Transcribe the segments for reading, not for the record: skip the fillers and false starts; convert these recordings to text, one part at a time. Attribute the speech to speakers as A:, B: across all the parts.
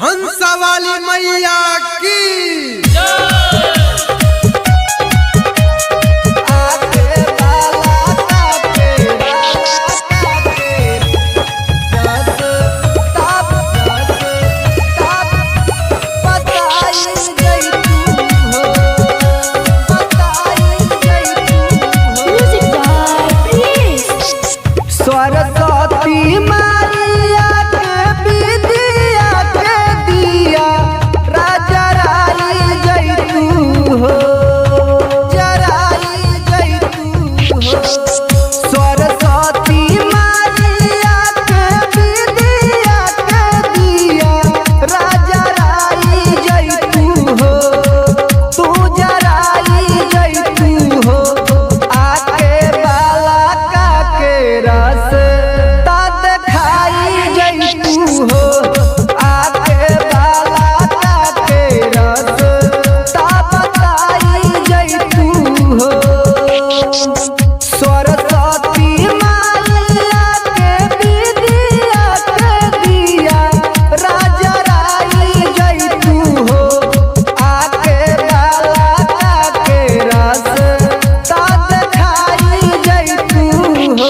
A: हंसा वाली मैया की
B: सरस्वती मैया के विद्या के दिया राजा राई जैतू हो, जराई जैतू हो। सरस्वती मैया के विद्या के दिया राजा राई जैतू हो, तू जराई जैतू हो। आके बाला का के रस हो, आके बाला का के रस बताई जैतू हो। सरस्वती मैया के विद्या के दिया राजा राई जैतू हो, आके बाला का के रस दिखाई जैतू हो।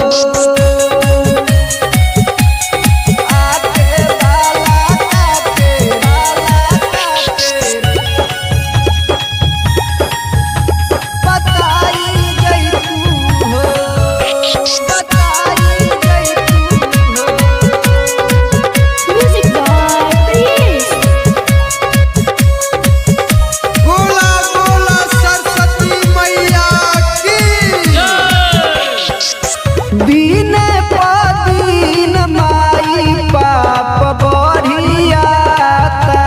B: दिन पदीन माई पाप बढ़ियाता,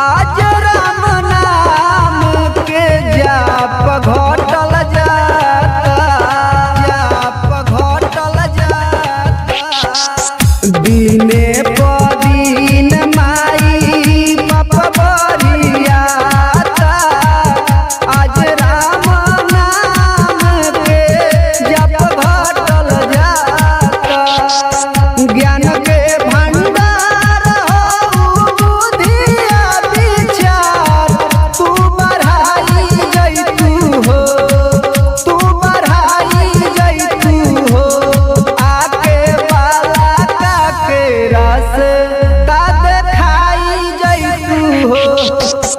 B: आज राम नाम के जाप घटल जाता, जाप घटल जाता। दिने पदीन माई पाप बढ़ियाता, आज राम नाम के जाप घटल जाता। ज्ञान के भंडार हो बुद्धिया विचार तू बढ़ाई जैतू हो, तू बढ़ाई जैतू हो। आके बाला का के रस दिखाई जैतू हो,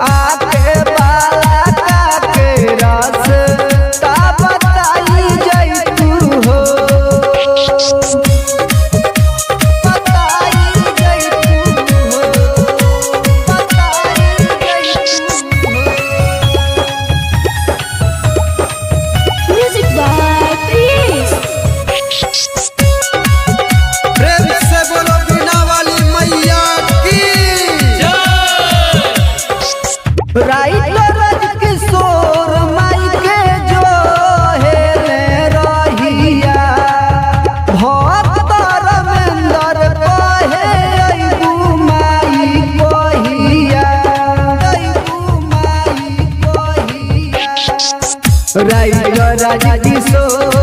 B: आके बाला का के रस बताई जैतू हो।
A: प्रेम से बोलो बीना वाली मैया की
B: राइटर किशोर माई के जो हेले रहिया, भक्त रमेंद्र कहे अइबू माई कहिया, अइबू माई कहिया। राइटर किशोर